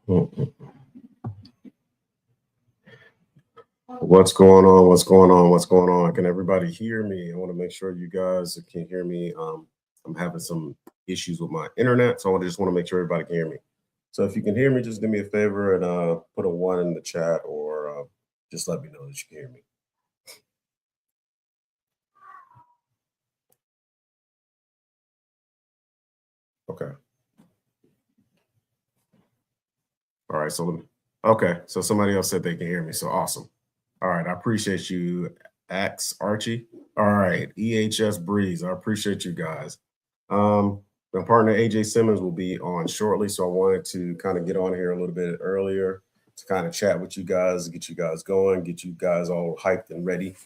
Mm. What's going on? What's going on? What's going on? Can everybody hear me? I want to make sure you guys can hear me. I'm having some issues with my internet, so I just want to make sure everybody can hear me. So if you can hear me, just do me a favor and put a one in the chat, or just let me know that you can hear me. Okay. All right. So okay. So somebody else said they can hear me. So awesome. All right. I appreciate you, Axe Archie. All right. EHS Breeze. I appreciate you guys. My partner AJ Simmons will be on shortly, so I wanted to kind of get on here a little bit earlier to kind of chat with you guys, get you guys going, get you guys all hyped and ready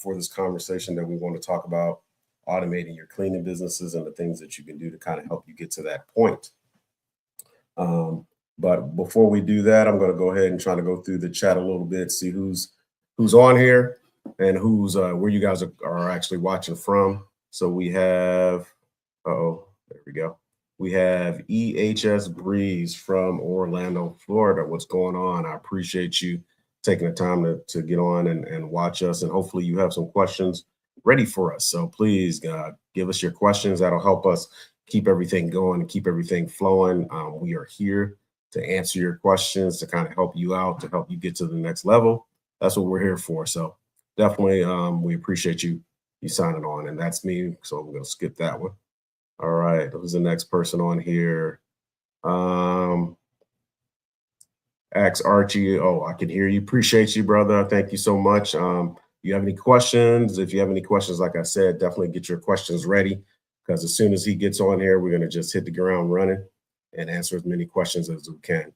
for this conversation that we want to talk about automating your cleaning businesses and the things that you can do to kind of help you get to that point. But before we do that, I'm going to go ahead and try to go through the chat a little bit, see who's on here and who's where you guys are actually watching from. So we have, there we go. We have EHS Breeze from Orlando, Florida. What's going on? I appreciate you taking the time to get on and watch us. And hopefully you have some questions ready for us. So please give us your questions. That'll help us keep everything going, keep everything flowing. We are here to answer your questions, to kind of help you out, to help you get to the next level. That's what we're here for. So definitely we appreciate you signing on. And that's me. So I'm going to skip that one. All right, who's the next person on here? Axe Archie. Oh, I can hear you. Appreciate you, brother. Thank you so much. You have any questions? If you have any questions, like I said, definitely get your questions ready, because as soon as he gets on here, we're going to just hit the ground running and answer as many questions as we can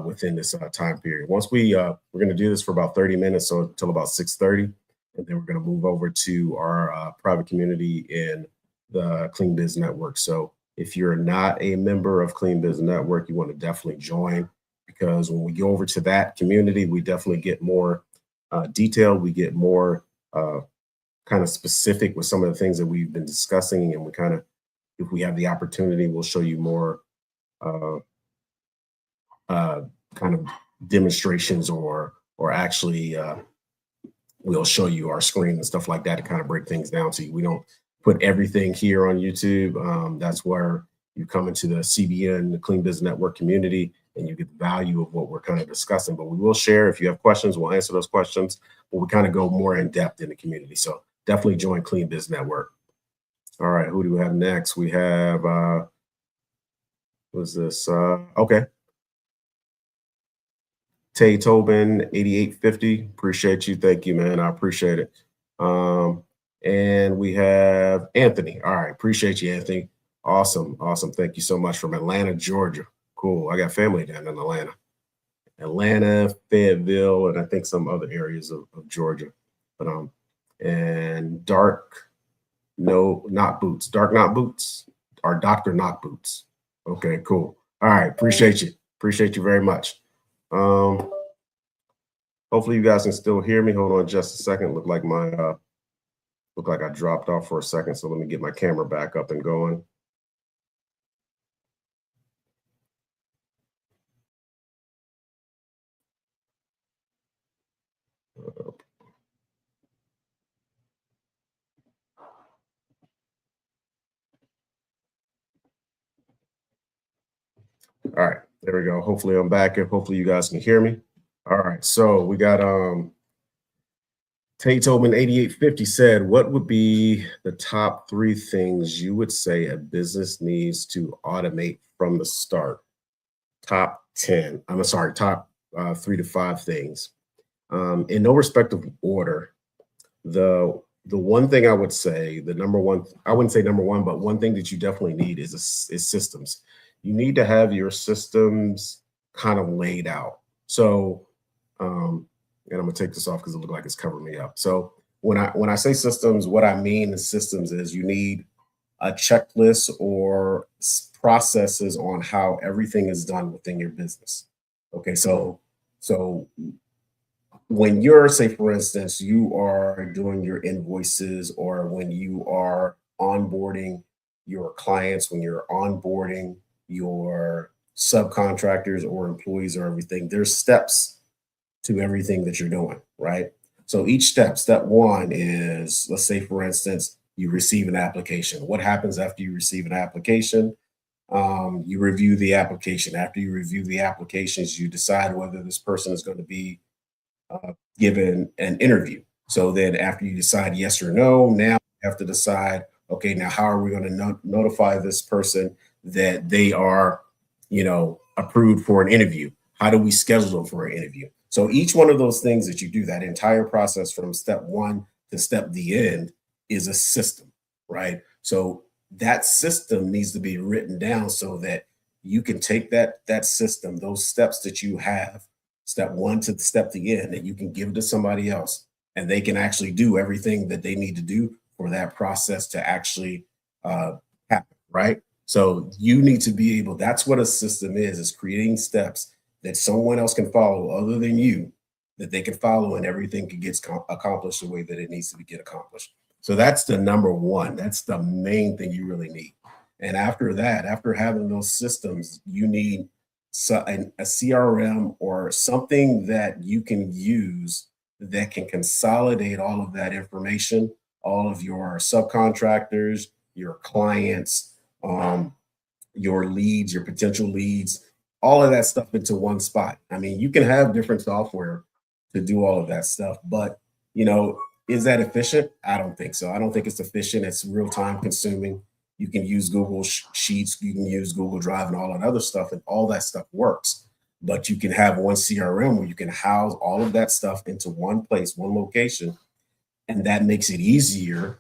within this time period. Once we're going to do this for about 30 minutes, so until about 6:30, and then we're going to move over to our private community in the Clean Biz Network. So if you're not a member of Clean Biz Network, you want to definitely join, because when we go over to that community, we definitely get more detailed. We get more kind of specific with some of the things that we've been discussing. And we kind of, if we have the opportunity, we'll show you more kind of demonstrations or actually we'll show you our screen and stuff like that to kind of break things down to you. We don't put everything here on YouTube. That's where you come into the CBN, the Clean Business Network community, and you get the value of what we're kind of discussing. But we will share. If you have questions, we'll answer those questions. But we kind of go more in depth in the community. So definitely join Clean Business Network. All right, who do we have next? We have, what's this? Okay. Tay Tobin, 8850. Appreciate you. Thank you, man. I appreciate it. And we have Anthony. All right. Appreciate you, Anthony. Awesome. Awesome. Thank you so much, from Atlanta, Georgia. Cool. I got family down in Atlanta, Fayetteville, and I think some other areas of Georgia. But and Dark Not Boots, or Dr. Not Boots. Okay, cool. All right. Appreciate you. Appreciate you very much. Hopefully you guys can still hear me. Hold on just a second. Look like I dropped off for a second. So let me get my camera back up and going. All right, there we go. Hopefully I'm back, and hopefully you guys can hear me. All right, so we got Tay Tobin 8850 said, what would be the top 3 things you would say a business needs to automate from the start? Top 10. I'm sorry, top 3 to 5 things. In no respective order, the one thing I would say, the number one, I wouldn't say number one, but one thing that you definitely need is systems. You need to have your systems kind of laid out. So, and I'm gonna take this off because it looks like it's covering me up. So when I say systems, what I mean is systems is you need a checklist or processes on how everything is done within your business. Okay, so when you're, say for instance, you are doing your invoices, or when you are onboarding your clients, when you're onboarding your subcontractors or employees or everything, there's steps to everything that you're doing, right? So each step one is, let's say, for instance, you receive an application. What happens after you receive an application? You review the application. After you review the applications, you decide whether this person is going to be given an interview. So then after you decide yes or no, now you have to decide, okay, now how are we going to notify this person that they are, approved for an interview? How do we schedule them for an interview? So each one of those things that you do, that entire process from step one to step the end, is a system, right? So that system needs to be written down so that you can take that system, those steps that you have, step one to step the end, and you can give it to somebody else, and they can actually do everything that they need to do for that process to actually happen, right? So you need to be able, that's what a system is creating steps that someone else can follow other than you, that they can follow, and everything can get accomplished the way that it needs to get accomplished. So that's the number one. That's the main thing you really need. And after that, after having those systems, you need a CRM or something that you can use that can consolidate all of that information, all of your subcontractors, your clients, your leads, your potential leads, all of that stuff into one spot. I mean, you can have different software to do all of that stuff, but is that efficient? I don't think so. I don't think it's efficient. It's real time consuming. You can use Google Sheets, you can use Google Drive and all that other stuff, and all that stuff works. But you can have one CRM where you can house all of that stuff into one place, one location, and that makes it easier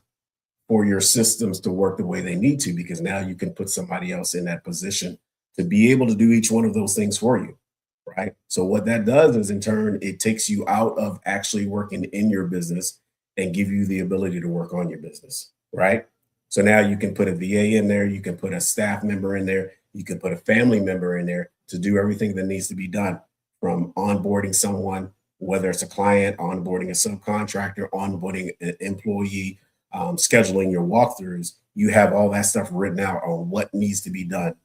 for your systems to work the way they need to, because now you can put somebody else in that position to be able to do each one of those things for you, right? So what that does is, in turn, it takes you out of actually working in your business and give you the ability to work on your business, right? So now you can put a VA in there, you can put a staff member in there, you can put a family member in there to do everything that needs to be done, from onboarding someone, whether it's a client, onboarding a subcontractor, onboarding an employee, scheduling your walkthroughs. You have all that stuff written out on what needs to be done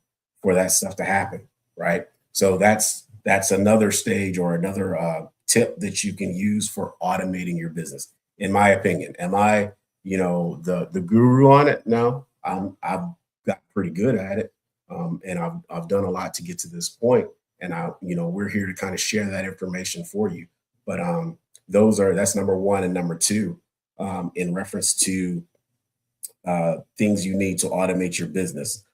for that stuff to happen, right? So that's another stage or another tip that you can use for automating your business, in my opinion. Am I, the guru on it? No, I've got pretty good at it, and I've done a lot to get to this point. And we're here to kind of share that information for you. But that's number one, and number two, in reference to things you need to automate your business.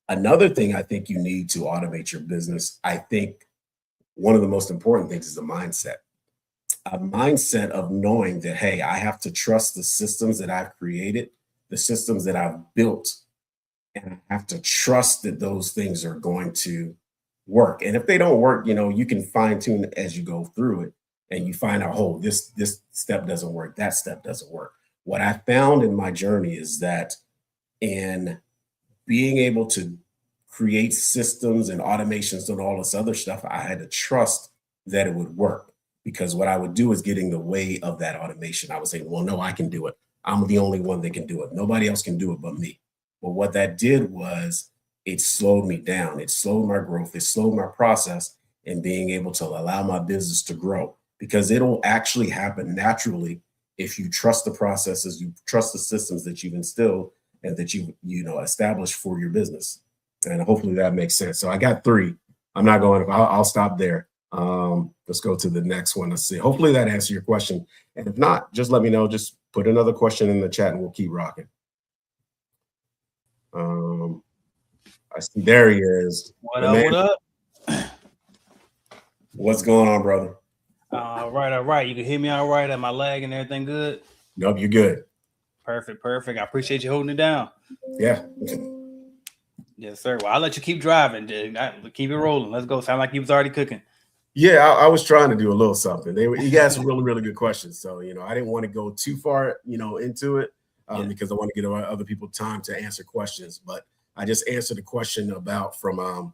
Another thing I think you need to automate your business, I think one of the most important things is a mindset of knowing that, hey, I have to trust the systems that I've created, the systems that I've built, and I have to trust that those things are going to work. And if they don't work, you can fine tune as you go through it, and you find out, oh, this step doesn't work, that step doesn't work. What I found in my journey is that in being able to create systems and automations and all this other stuff, I had to trust that it would work, because what I would do is get in the way of that automation. I would say, well, no, I can do it. I'm the only one that can do it. Nobody else can do it but me. But what that did was it slowed me down. It slowed my growth. It slowed my process in being able to allow my business to grow, because it'll actually happen naturally if you trust the processes, you trust the systems that you've instilled and that you established for your business. And hopefully that makes sense. So I got three. I'll stop there. Let's go to the next one. Let's see. Hopefully that answers your question. And if not, just let me know. Just put another question in the chat and we'll keep rocking. I see there he is. What up? What's going on, brother? All right. You can hear me all right? Am I lagging? Everything good? Nope, you're good. Perfect. I appreciate you holding it down. Yeah. Yes, sir. Well, I'll let you keep driving. Keep it rolling. Let's go. Sound like you was already cooking. Yeah, I was trying to do a little something. You got some really, really good questions. So, I didn't want to go too far, into it because I want to give other people time to answer questions. But I just answered a question from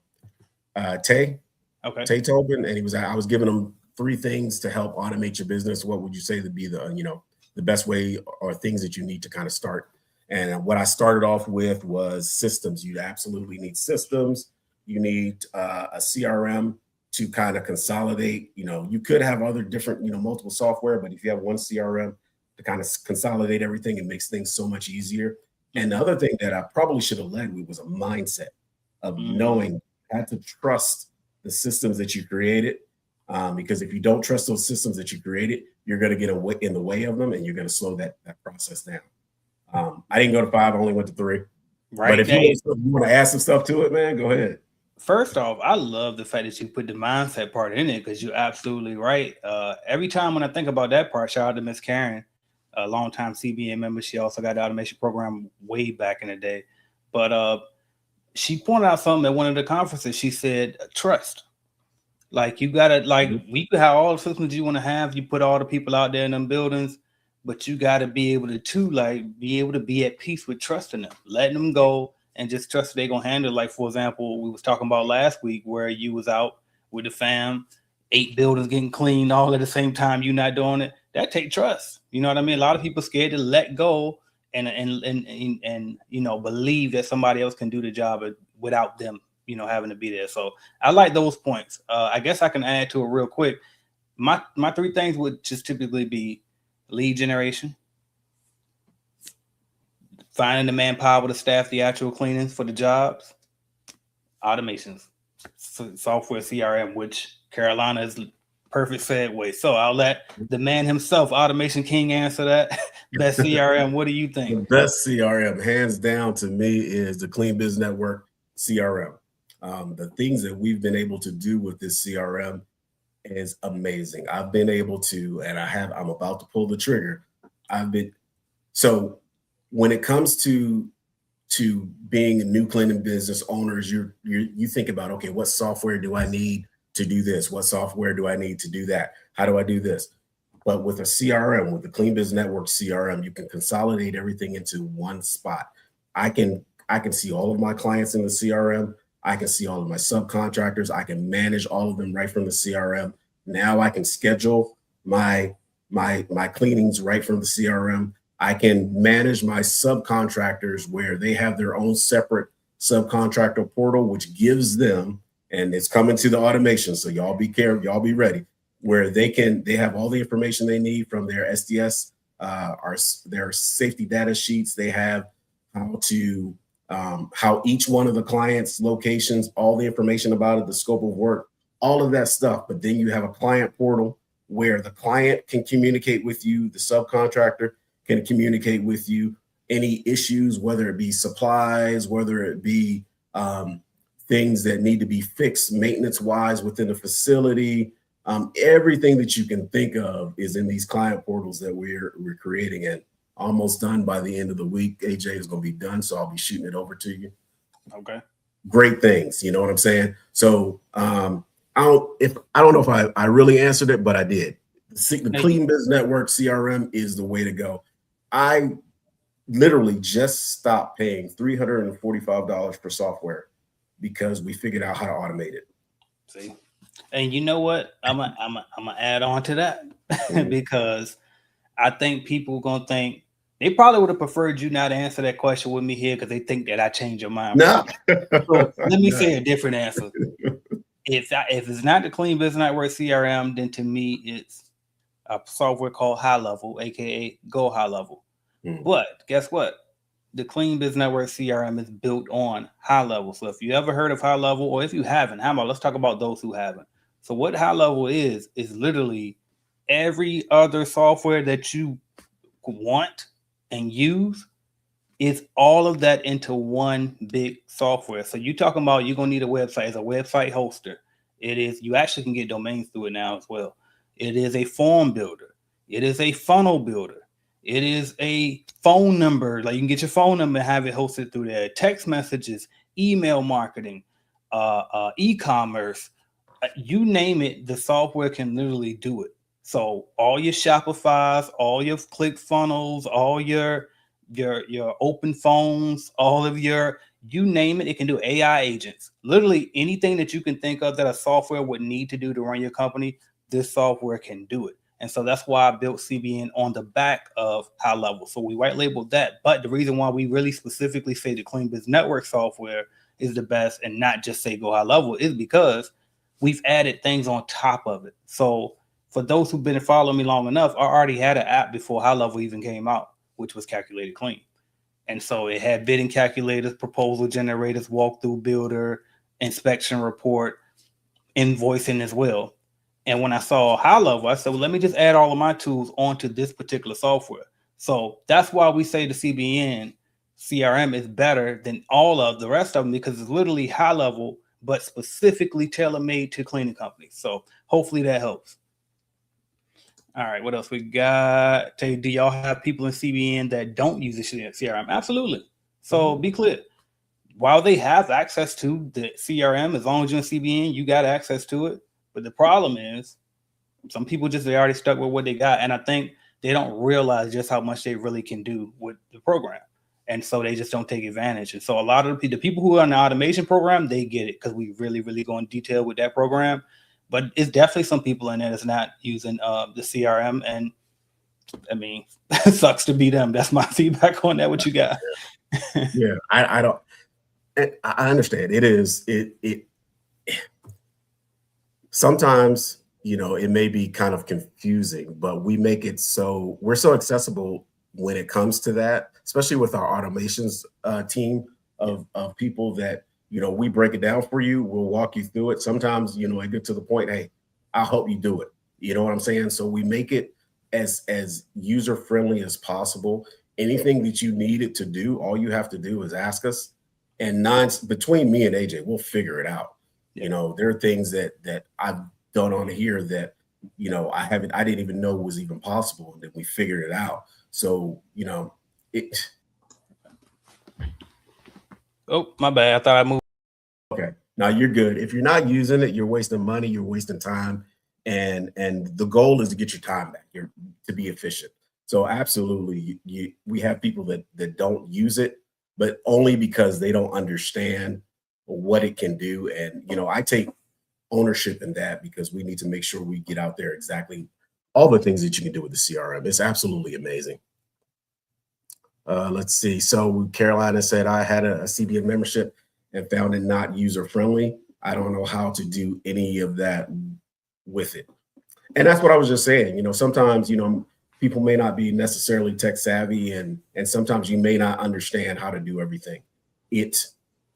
Tay. Okay. Tay Tobin, and I was giving him 3 things to help automate your business. What would you say to be the best way or things that you need to kind of start? And what I started off with was systems. You absolutely need systems. You need a CRM to kind of consolidate. You could have other different, multiple software, but if you have one CRM to kind of consolidate everything, it makes things so much easier. And the other thing that I probably should have led with was a mindset of knowing you had to trust the systems that you created. Because if you don't trust those systems that you created, you're going to get in the way of them, and you're going to slow that process down. I didn't go to 5, I only went to 3. Right. But if you want to add some stuff to it, man, go ahead. First off, I love the fact that you put the mindset part in it, because you're absolutely right. Every time when I think about that part, shout out to Miss Karen, a longtime CBN member. She also got the automation program way back in the day. But she pointed out something at one of the conferences. She said, trust. Like, you gotta, we could have all the systems you want to have. You put all the people out there in them buildings, but you got to be able to be at peace with trusting them, letting them go, and just trust they're gonna handle. Like, for example, we was talking about last week where you was out with the fam, 8 buildings getting cleaned all at the same time. You not doing it. That take trust. You know what I mean? A lot of people scared to let go and believe that somebody else can do the job without them, having to be there. So I like those points. I guess I can add to it real quick. My 3 things would just typically be lead generation, finding the manpower to staff the actual cleanings for the jobs, automations, software CRM, which Carolina is perfect segue. So I'll let the man himself, Automation King, answer that. Best CRM, what do you think? The best CRM, hands down, to me, is the Clean Biz Network CRM. The things that we've been able to do with this CRM is amazing. I've been able to, and I'm about to pull the trigger. So when it comes to being a new cleaning business owners, you think about, okay, what software do I need to do this? What software do I need to do that? How do I do this? But with a CRM, with the Clean Biz Network CRM, you can consolidate everything into one spot. I can see all of my clients in the CRM. I can see all of my subcontractors. I can manage all of them right from the CRM. Now I can schedule my cleanings right from the CRM. I can manage my subcontractors where they have their own separate subcontractor portal, which gives them, and it's coming to the automation. So y'all be careful, y'all be ready, where they have all the information they need from their SDS, their safety data sheets. They have how each one of the clients' locations, all the information about it, the scope of work, all of that stuff. But then you have a client portal where the client can communicate with you, the subcontractor can communicate with you, any issues, whether it be supplies, whether it be things that need to be fixed maintenance-wise within the facility. Everything that you can think of is in these client portals that we're creating, and almost done by the end of the week. AJ is going to be done, so I'll be shooting it over to you. Okay. Great things, you know what I'm saying? So I don't know if I really answered it, but I did. The Clean Biz Network CRM is the way to go. I literally just stopped paying $345 for software because we figured out how to automate it. See, and you know what? I'm gonna add on to that because I think people gonna think they probably would have preferred you not answer that question with me here because they think that I changed your mind. No. So let me say a different answer. If it's not the Clean Business Network CRM, then to me it's a software called High Level, aka Go High Level. But guess what? The Clean Business Network CRM is built on High Level. So if you ever heard of High Level, or if you haven't, how about let's talk about those who haven't. So what High Level is literally every other software that you want and use is all of that into one big software. So you're talking about you're gonna need a website. It's a website hoster. It is, you actually can get domains through it now as well. It is a form builder. It is a funnel builder. It is a phone number. Like, you can get your phone number and have it hosted through there. Text messages, email marketing, e-commerce, you name it, the software can literally do it. So all your Shopify's, all your ClickFunnels, all your open phones, all of your, you name it, it can do. AI agents, literally anything that you can think of that a software would need to do to run your company, this software can do it. And so that's why I built CBN on the back of High Level. So we white labeled that. But the reason why we really specifically say the Clean Biz Network software is the best and not just say go high level is because we've added things on top of it. So for those who've been following me long enough, I already had an app before high level even came out, which was Calculated Clean. And so it had bidding calculators, proposal generators, walkthrough builder, inspection report, invoicing as well. And when I saw high level, I said, well, let me just add all of my tools onto this particular software. So that's why we say the CBN CRM is better than all of the rest of them, because it's literally high level, but specifically tailor-made to cleaning companies. So hopefully that helps. All right, what else we got? Do y'all have people in CBN that don't use the CRM? Absolutely. So be clear. While they have access to the CRM, as long as you're in CBN, you got access to it. But the problem is some people they already stuck with what they got. And I think they don't realize just how much they really can do with the program. And so they just don't take advantage. And so a lot of the people who are in the automation program, they get it because we really, really go in detail with that program. But it's definitely some people in there that's not using the CRM. And I mean, it sucks to be them. That's my feedback on that. What you got? Yeah, I understand. It sometimes, it may be kind of confusing, but we make it so we're so accessible when it comes to that, especially with our automations team of people that, we break it down for you. We'll walk you through it. Sometimes, I get to the point, hey, I'll help you do it. You know what I'm saying? So we make it as user-friendly as possible. Anything that you need it to do, all you have to do is ask us. And between me and AJ, we'll figure it out. There are things that I've done on here that, I didn't even know was even possible. And then we figured it out. So, Oh, my bad. I thought I moved. Okay. Now you're good. If you're not using it, you're wasting money, you're wasting time. And the goal is to get your time back, to be efficient. So absolutely, we have people that don't use it, but only because they don't understand what it can do. And, I take ownership in that because we need to make sure we get out there exactly all the things that you can do with the CRM. It's absolutely amazing. Let's see. So Carolina said, I had a CBN membership and found it not user-friendly. I don't know how to do any of that with it. And that's what I was just saying. Sometimes, people may not be necessarily tech savvy, and sometimes you may not understand how to do everything.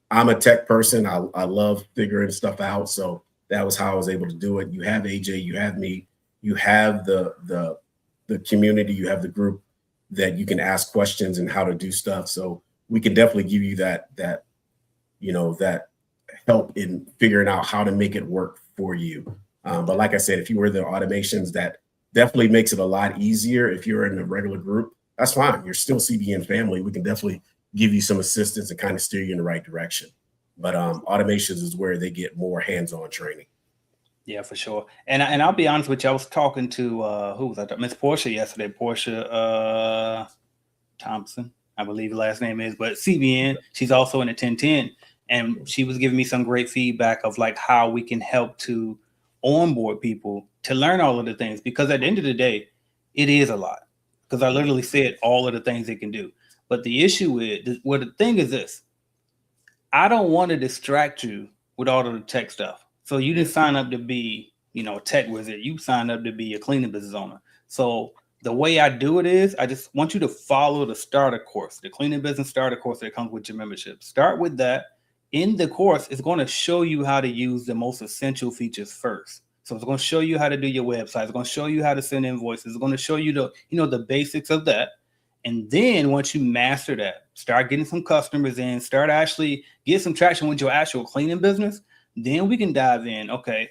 I'm a tech person. I love figuring stuff out. So that was how I was able to do it. You have AJ, you have me, you have the community, you have the group that you can ask questions and how to do stuff. So we can definitely give you that help in figuring out how to make it work for you. But like I said, if you were the automations, that definitely makes it a lot easier. If you're in a regular group, that's fine. You're still CBN family. We can definitely give you some assistance and kind of steer you in the right direction. But automations is where they get more hands-on training. Yeah, for sure. And I'll be honest with you. I was talking to who was that? Miss Portia yesterday. Portia Thompson, I believe the last name is. But CBN, she's also in the 1010, and she was giving me some great feedback of like how we can help to onboard people to learn all of the things. Because at the end of the day, it is a lot. Because I literally said all of the things it can do. But the issue is, well, the thing is this: I don't want to distract you with all of the tech stuff. So you didn't sign up to be, a tech wizard. You signed up to be a cleaning business owner. So the way I do it is I just want you to follow the starter course, the cleaning business starter course that comes with your membership. Start with that. In the course, it's going to show you how to use the most essential features first. So it's going to show you how to do your website. It's going to show you how to send invoices. It's going to show you the basics of that. And then once you master that, start getting some customers in, start actually get some traction with your actual cleaning business. Then we can dive in. Okay,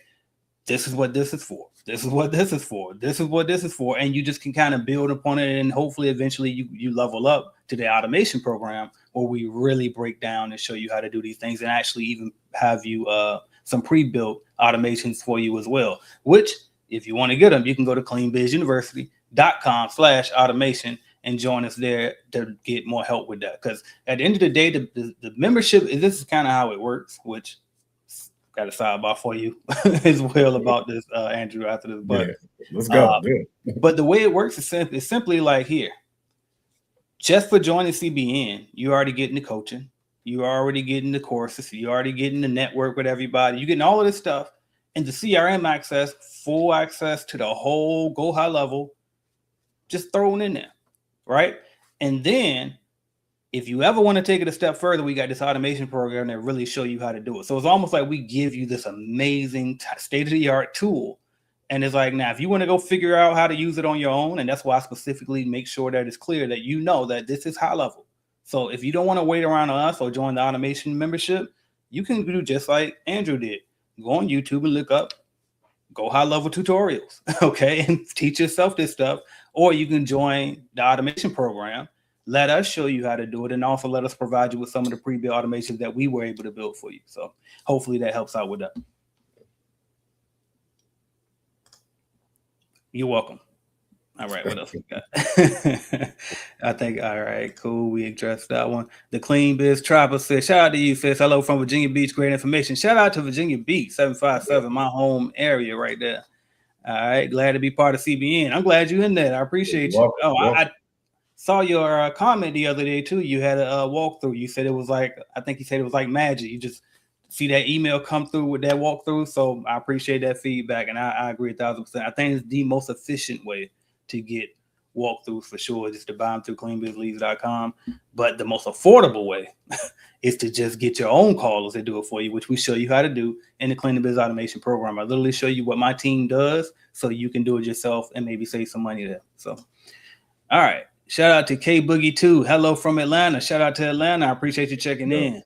this is what this is for. This is what this is for. This is what this is for. And you just can kind of build upon it. And hopefully eventually you level up to the automation program where we really break down and show you how to do these things and actually even have you some pre-built automations for you as well, which if you want to get them, you can go to cleanbizuniversity.com/automation and join us there to get more help with that. Because at the end of the day, the membership, this is kind of how it works, which got a sidebar for you as well about this, Andrew, after this. But yeah, let's go. But the way it works is simply like here. Just for joining CBN, you're already getting the coaching. You're already getting the courses. You're already getting the network with everybody. You're getting all of this stuff. And the CRM access, full access to the whole Go High Level, just thrown in there, right? And then if you ever want to take it a step further, we got this automation program that really show you how to do it. So it's almost like we give you this amazing state-of-the-art tool. And it's like, now, if you want to go figure out how to use it on your own, and that's why I specifically make sure that it's clear that you know that this is high level. So if you don't want to wait around on us or join the automation membership, you can do just like Andrew did. Go on YouTube and look up Go High Level tutorials, okay, and teach yourself this stuff. Or you can join the automation program. Let us show you how to do it, and also let us provide you with some of the pre-built automations that we were able to build for you. So hopefully that helps out with that. You're welcome. All right, what else we got? I think, all right, cool. We addressed that one. The Clean Biz Trapper says, shout out to you, sis. Hello from Virginia Beach. Great information. Shout out to Virginia Beach, 757, my home area right there. All right, glad to be part of CBN. I'm glad you're in there. I appreciate you. I saw your comment the other day too. You had a walkthrough. You said it was like, I think you said it was like magic. You just see that email come through with that walkthrough. So I appreciate that feedback, and I agree 1,000%. I think it's the most efficient way to get walkthroughs for sure, just to buy them through cleanbizleads.com. But the most affordable way is to just get your own callers to do it for you, which we show you how to do in the Clean Biz Automation program. I literally show you what my team does so you can do it yourself and maybe save some money there. So, all right. Shout out to K Boogie 2. Hello from Atlanta. Shout out to Atlanta. I appreciate you checking in.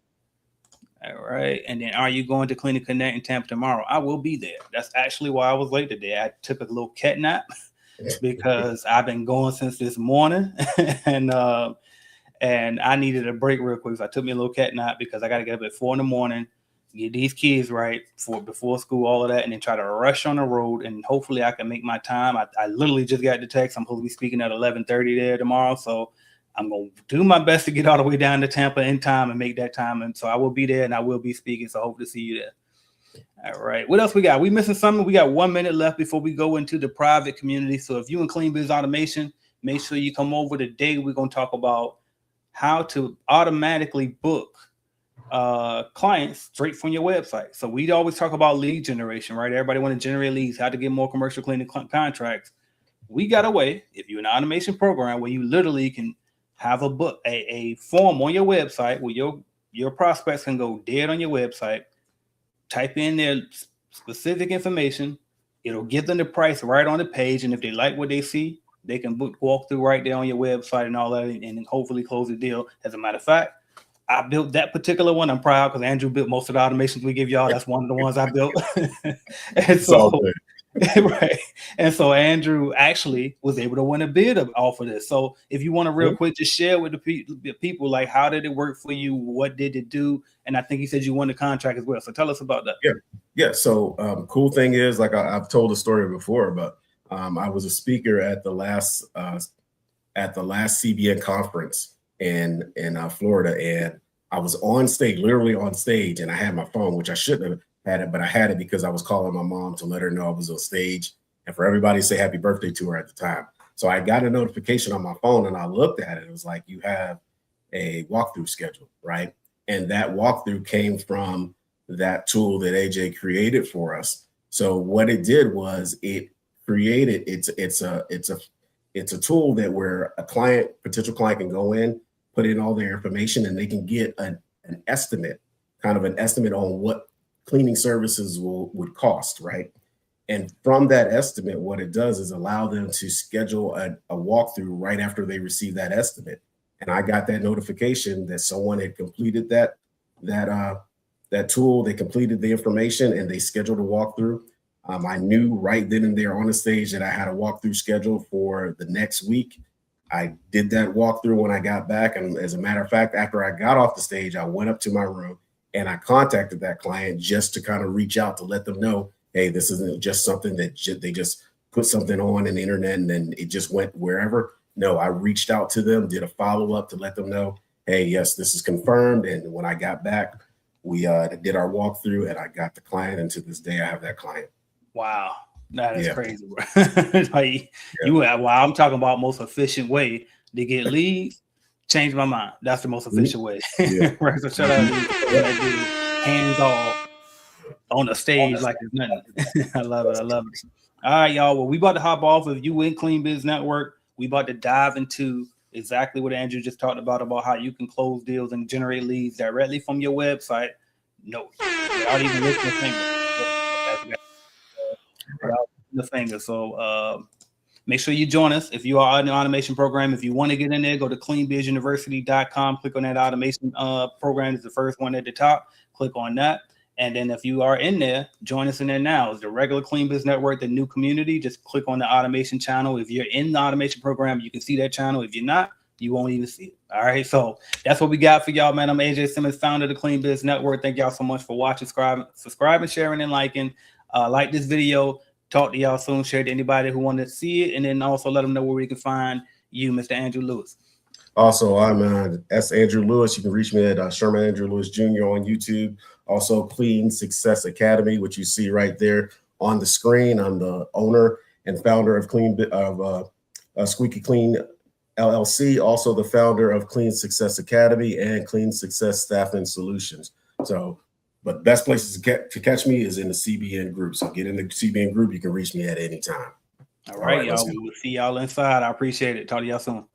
All right. And then, are you going to Clinic Connect in Tampa tomorrow? I will be there. That's actually why I was late today. I took a little cat nap because I've been going since this morning, and I needed a break real quick. So I took me a little cat nap because I got to get up at 4 a.m, get these kids right for before school, all of that, and then try to rush on the road. And hopefully I can make my time. I literally just got the text. I'm supposed to be speaking at 11:30 there tomorrow. So I'm going to do my best to get all the way down to Tampa in time and make that time. And so I will be there and I will be speaking. So I hope to see you there. All right. What else we got? We missing something? We got 1 minute left before we go into the private community. So if you in Clean Biz Automation, make sure you come over today. We're going to talk about how to automatically book clients straight from your website. So we always talk about lead generation, right? Everybody want to generate leads, how to get more commercial cleaning contracts. We got a way, if you're an automation program, where you literally can have a form on your website where your prospects can go dead on your website, type in their specific information. It'll give them the price right on the page. And if they like what they see, they can walk through right there on your website and all that, and hopefully close the deal. As a matter of fact, I built that particular one. I'm proud because Andrew built most of the automations we give y'all. That's one of the ones I built. And so, right. And so Andrew actually was able to win a bid off of this. So if you want to real quick, just share with the people, like, how did it work for you? What did it do? And I think he said you won the contract as well. So tell us about that. Yeah. So cool thing is, like I've told the story before, but I was a speaker at the last CBN conference in Florida, and I was on stage, literally on stage, and I had my phone, which I shouldn't have had it, but I had it because I was calling my mom to let her know I was on stage and for everybody to say happy birthday to her at the time. So I got a notification on my phone and I looked at it. It was like, you have a walkthrough schedule, right? And that walkthrough came from that tool that AJ created for us. So what it did was it created, it's a tool that where a potential client can go in, put in all their information, and they can get an estimate on what cleaning services would cost, right? And from that estimate, what it does is allow them to schedule a walkthrough right after they receive that estimate. And I got that notification that someone had completed that tool. They completed the information and they scheduled a walkthrough. I knew right then and there on the stage that I had a walkthrough scheduled for the next week. I did that walkthrough when I got back. And as a matter of fact, after I got off the stage, I went up to my room and I contacted that client just to kind of reach out to let them know, hey, this isn't just something that they just put something on the internet and then it just went wherever. No, I reached out to them, did a follow-up to let them know, hey, yes, this is confirmed. And when I got back, we did our walkthrough and I got the client. And to this day, I have that client. Wow. That is crazy, bro. I'm talking about most efficient way to get leads, Changed my mind. That's the most official way. Yeah. Right, so shout out to that dude, hands off on the stage like it's nothing. I love it. I love it. All right, y'all. Well, we about to hop off. If you in Clean Biz Network, we about to dive into exactly what Andrew just talked about how you can close deals and generate leads directly from your website. No, without even lifting a finger. Without lifting a finger. So make sure you join us if you are in the automation program. If you want to get in there, go to cleanbizuniversity.com. Click on that automation program. It's the first one at the top. Click on that. And then if you are in there, join us in there now. It's the regular Clean Biz Network, the new community. Just click on the automation channel. If you're in the automation program, you can see that channel. If you're not, you won't even see it. All right. So that's what we got for y'all, man. I'm AJ Simmons, founder of the Clean Biz Network. Thank y'all so much for watching, subscribing, sharing, and liking. Like this video. Talk to y'all soon. Share to anybody who wanted to see it. And then also let them know where we can find you, Mr. Andrew Lewis. Also, I'm S. Andrew Lewis. You can reach me at Sherman Andrew Lewis Jr. on YouTube. Also, Clean Success Academy, which you see right there on the screen. I'm the owner and founder of Squeaky Clean LLC. Also, the founder of Clean Success Academy and Clean Success Staffing Solutions. So, but best places to catch me is in the CBN group. So get in the CBN group. You can reach me at any time. All right, y'all. We will see y'all inside. I appreciate it. Talk to y'all soon.